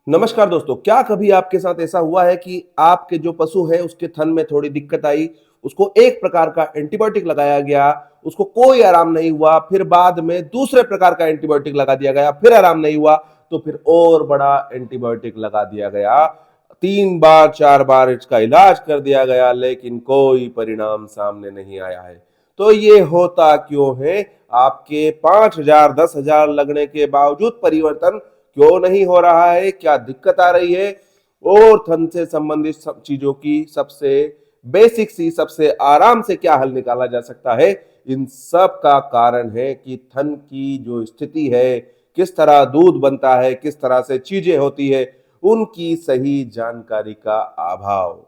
नमस्कार दोस्तों, क्या कभी आपके साथ ऐसा हुआ है कि आपके जो पशु है उसके थन में थोड़ी दिक्कत आई, उसको एक प्रकार का एंटीबायोटिक लगाया गया, उसको कोई आराम नहीं हुआ, फिर बाद में दूसरे प्रकार का एंटीबायोटिक लगा दिया गया, फिर आराम नहीं हुआ, तो फिर और बड़ा एंटीबायोटिक लगा दिया गया, 3 बार 4 बार इसका इलाज कर दिया गया, लेकिन कोई परिणाम सामने नहीं आया है। तो ये होता क्यों है? आपके 5,000 10,000 लगने के बावजूद परिवर्तन क्यों नहीं हो रहा है? क्या दिक्कत आ रही है? और थन से संबंधित सब चीजों की सबसे बेसिक सी सबसे आराम से क्या हल निकाला जा सकता है? इन सब का कारण है कि थन की जो स्थिति है, किस तरह दूध बनता है, किस तरह से चीजें होती है, उनकी सही जानकारी का अभाव।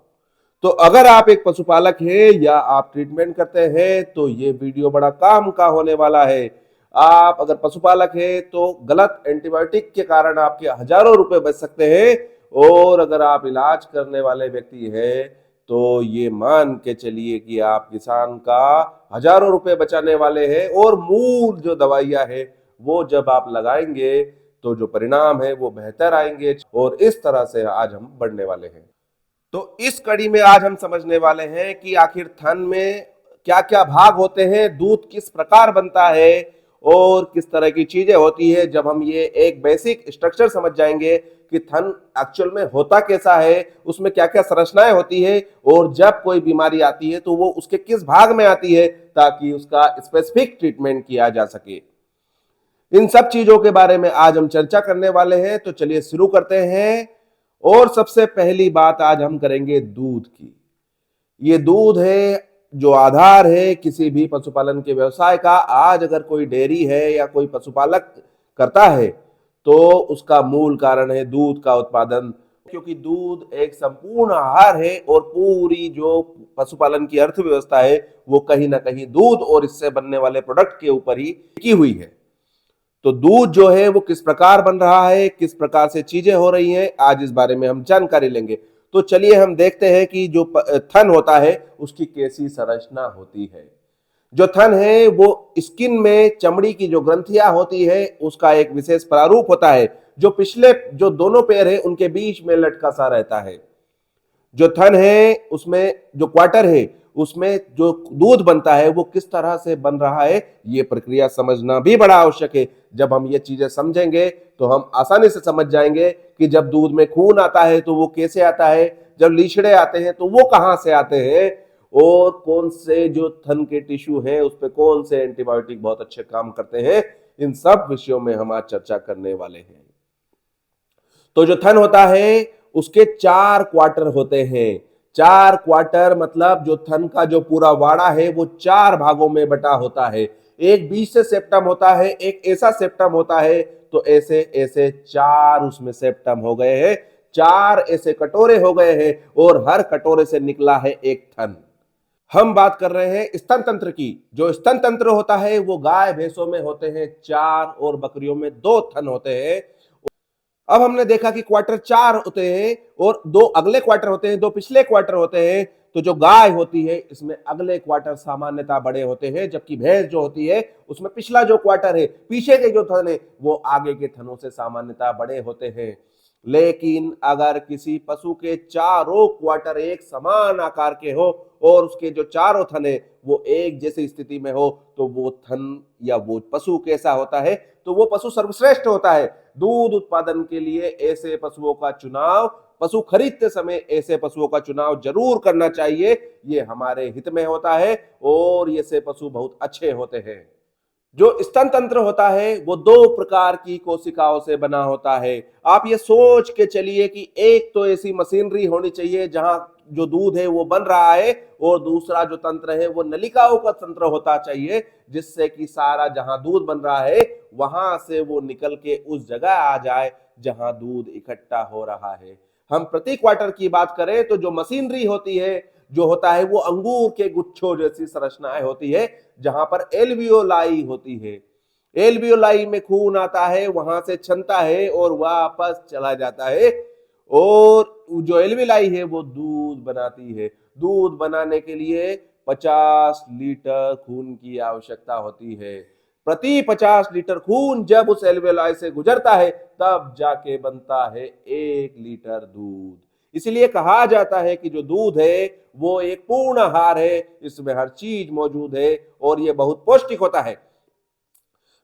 तो अगर आप एक पशुपालक हैं या आप ट्रीटमेंट करते हैं तो ये वीडियो बड़ा काम का होने वाला है। आप अगर पशुपालक हैं तो गलत एंटीबायोटिक के कारण आपके हजारों रुपए बच सकते हैं, और अगर आप इलाज करने वाले व्यक्ति हैं तो ये मान के चलिए कि आप किसान का हजारों रुपए बचाने वाले हैं, और मूल जो दवाइयां है वो जब आप लगाएंगे तो जो परिणाम है वो बेहतर आएंगे, और इस तरह से आज हम बढ़ने वाले हैं। तो इस कड़ी में आज हम समझने वाले हैं कि आखिर थन में क्या क्या भाग होते हैं, दूध किस प्रकार बनता है, और किस तरह की चीजें होती है। जब हम ये एक बेसिक स्ट्रक्चर समझ जाएंगे कि थन एक्चुअल में होता कैसा है, उसमें क्या क्या संरचनाएं होती है, और जब कोई बीमारी आती है तो वो उसके किस भाग में आती है, ताकि उसका स्पेसिफिक ट्रीटमेंट किया जा सके, इन सब चीजों के बारे में आज हम चर्चा करने वाले हैं। तो चलिए शुरू करते हैं। और सबसे पहली बात आज हम करेंगे दूध की। ये दूध है जो आधार है किसी भी पशुपालन के व्यवसाय का। आज अगर कोई डेयरी है या कोई पशुपालक करता है तो उसका मूल कारण है दूध का उत्पादन, क्योंकि दूध एक संपूर्ण आहार है और पूरी जो पशुपालन की अर्थव्यवस्था है वो कहीं ना कहीं दूध और इससे बनने वाले प्रोडक्ट के ऊपर ही टिकी हुई है। तो दूध जो है वो किस प्रकार बन रहा है, किस प्रकार से चीजें हो रही हैं, आज इस बारे में हम जानकारी लेंगे। तो चलिए हम देखते हैं कि जो थन होता है उसकी कैसी संरचना होती है। जो थन है वो स्किन में चमड़ी की जो ग्रंथियां होती है उसका एक विशेष प्रारूप होता है, जो पिछले जो दोनों पैर है उनके बीच में लटका सा रहता है। जो थन है उसमें जो क्वार्टर है उसमें जो दूध बनता है वो किस तरह से बन रहा है, ये प्रक्रिया समझना भी बड़ा आवश्यक है। जब हम ये चीजें समझेंगे तो हम आसानी से समझ जाएंगे कि जब दूध में खून आता है तो वो कैसे आता है, जब लीचड़े आते हैं तो वो कहां से आते हैं, और कौन से जो थन के टिश्यू हैं उस पर कौन से एंटीबायोटिक बहुत अच्छे काम करते हैं। इन सब विषयों में हम आज चर्चा करने वाले हैं। तो जो थन होता है उसके 4 क्वार्टर होते हैं। 4 क्वार्टर मतलब जो थन का जो पूरा वाड़ा है वो 4 भागों में बटा होता है। एक बीच से सेप्टम होता है, एक ऐसा सेप्टम होता है। तो ऐसे ऐसे 4 उसमें सेप्टम हो गए हैं, 4 ऐसे कटोरे हो गए हैं, और हर कटोरे से निकला है एक थन। हम बात कर रहे हैं स्तन तंत्र की। जो स्तन तंत्र होता है वो गाय भैंसों में होते हैं 4 और बकरियों में 2 थन होते हैं। अब हमने देखा कि क्वार्टर 4 होते हैं और 2 अगले क्वार्टर होते हैं, 2 पिछले क्वार्टर होते हैं। तो जो गाय होती है इसमें अगले क्वार्टर सामान्यतः बड़े होते हैं, जबकि भैंस जो होती है उसमें पिछला जो क्वार्टर है, पीछे के जो थन है वो आगे के थनों से सामान्यतः बड़े होते हैं। लेकिन अगर किसी पशु के चारों क्वार्टर एक समान आकार के हो और उसके जो चारों थन है वो एक जैसी स्थिति में हो, तो वो थन या वो पशु कैसा होता है? तो वो पशु सर्वश्रेष्ठ होता है। दूध उत्पादन के लिए ऐसे पशुओं का चुनाव, पशु खरीदते समय ऐसे पशुओं का चुनाव जरूर करना चाहिए। ये हमारे हित में होता है और ये से पशु बहुत अच्छे होते हैं। जो स्तन तंत्र होता है वो 2 प्रकार की कोशिकाओं से बना होता है। आप ये सोच के चलिए कि एक तो ऐसी मशीनरी होनी चाहिए जहां जो दूध है वो बन रहा है, और दूसरा जो तंत्र है वो नलिकाओं का तंत्र होता चाहिए, जिससे कि सारा जहां दूध बन रहा है वहां से वो निकल के उस जगह आ जाए जहां दूध इकट्ठा हो रहा है। हम प्रति क्वार्टर की बात करें तो जो मशीनरी होती है, जो होता है वो अंगूर के गुच्छों जैसी संरचनाएं होती है, जहां पर एल्वियोलाई होती है। एल्वियोलाई में खून आता है, वहां से छनता है और वापस चला जाता है, और जो एल्वियोलाई है वो दूध बनाती है। दूध बनाने के लिए 50 लीटर खून की आवश्यकता होती है। प्रति 50 लीटर खून जब उस एल्वेलाई से गुजरता है तब जाके बनता है 1 लीटर दूध। इसलिए कहा जाता है कि जो दूध है वो एक पूर्ण आहार है, इसमें हर चीज मौजूद है और ये बहुत पौष्टिक होता है।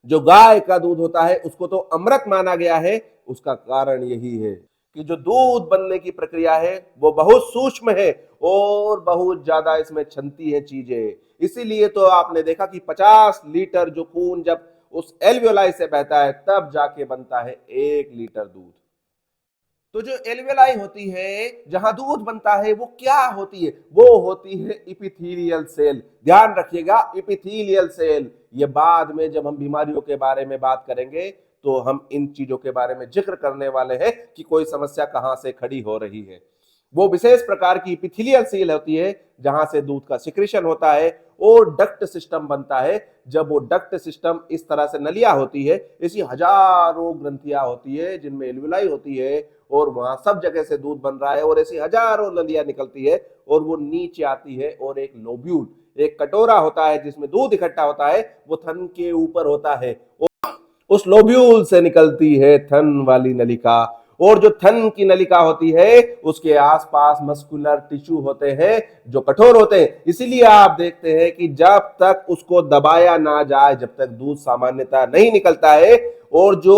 जो गाय का दूध होता है उसको तो अमृत माना गया है। उसका कारण यही है कि जो दूध बनने की प्रक्रिया है वो बहुत सूक्ष्म है और बहुत ज्यादा इसमें छनती है चीजें। इसीलिए तो आपने देखा कि 50 लीटर जो खून जब उस एल्वियोलाई से बहता है तब जाके बनता है 1 लीटर दूध। तो जो एल्वेलाई होती है जहां दूध बनता है वो क्या होती है? वो होती है इपिथेलियल सेल। ध्यान रखिएगा, इपिथेलियल सेल। ये बाद में जब हम बीमारियों के बारे में बात करेंगे तो हम इन चीजों के बारे में जिक्र करने वाले हैं कि कोई समस्या कहां से खड़ी हो रही है। वो विशेष प्रकार की इपिथेलियल सेल होती है जहां से दूध का सिक्रेशन होता है और डक्ट सिस्टम बनता है। जब वो डक्ट सिस्टम इस तरह से नलियां होती है, ऐसी हजारों ग्रंथियां होती है जिनमें एल्वियोलाई होती है और वहां सब जगह से दूध बन रहा है और ऐसी हजारों नलियां निकलती है और वो नीचे आती है और एक लोब्यूल, एक कटोरा होता है जिसमें दूध इकट्ठा होता है, वो थन के ऊपर होता है। उस लोब्यूल से निकलती है थन वाली नलिका और जो थन की नलिका होती है उसके आसपास मस्कुलर टिश्यू होते हैं जो कठोर होते हैं। इसीलिए आप देखते हैं कि जब तक उसको दबाया ना जाए, जब तक दूध सामान्यतः नहीं निकलता है और जो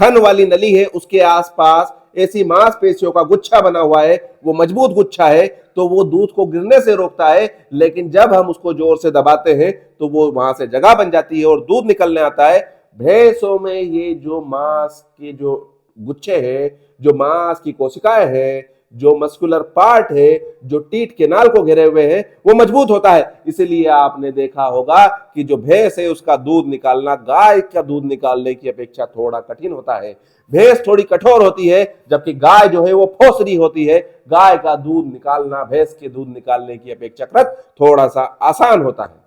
थन वाली नली है उसके आसपास ऐसी मांसपेशियों का गुच्छा बना हुआ है, वो मजबूत गुच्छा है तो वो दूध को गिरने से रोकता है। लेकिन जब हम उसको जोर से दबाते हैं तो वो वहां से जगह बन जाती है और दूध निकलने आता है। भैंसों में ये जो मांस के जो गुच्छे हैं, जो मांस की कोशिकाएं हैं, जो मस्कुलर पार्ट है, जो टीट केनाल को घेरे हुए हैं, वो मजबूत होता है। इसीलिए आपने देखा होगा कि जो भैंस है उसका दूध निकालना गाय का दूध निकालने की अपेक्षा थोड़ा कठिन होता है। भैंस थोड़ी कठोर होती है जबकि गाय जो है वो फोसरी होती है। गाय का दूध निकालना भैंस के दूध निकालने की अपेक्षाकृत थोड़ा सा आसान होता है।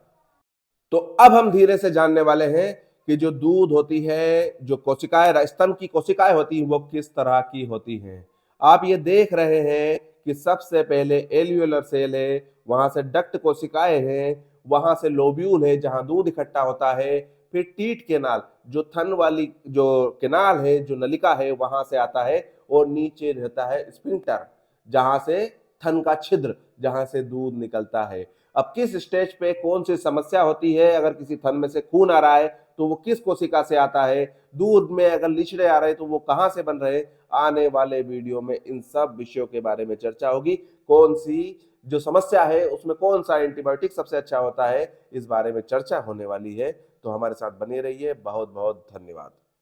तो अब हम धीरे से जानने वाले हैं कि जो दूध होती है, जो कोशिकाएं, स्तन की कोशिकाएं होती हैं, वो किस तरह की होती हैं। आप ये देख रहे हैं कि सबसे पहले एल्वियोलर सेल है, वहां से डक्ट कोशिकाएं हैं, वहां से लोब्यूल है जहां दूध इकट्ठा होता है, फिर टीट केनाल जो थन वाली जो केनाल है, जो नलिका है, वहां से आता है और नीचे रहता है स्फिंक्टर जहां से थन का छिद्र जहां से दूध निकलता है। अब किस स्टेज पे कौन सी समस्या होती है, अगर किसी थन में से खून आ रहा है तो वो किस कोशिका से आता है, दूध में अगर लिचड़े आ रहे हैं तो वो कहां से बन रहे हैं, आने वाले वीडियो में इन सब विषयों के बारे में चर्चा होगी। कौन सी जो समस्या है उसमें कौन सा एंटीबायोटिक सबसे अच्छा होता है, इस बारे में चर्चा होने वाली है। तो हमारे साथ बने रहिए। बहुत बहुत धन्यवाद।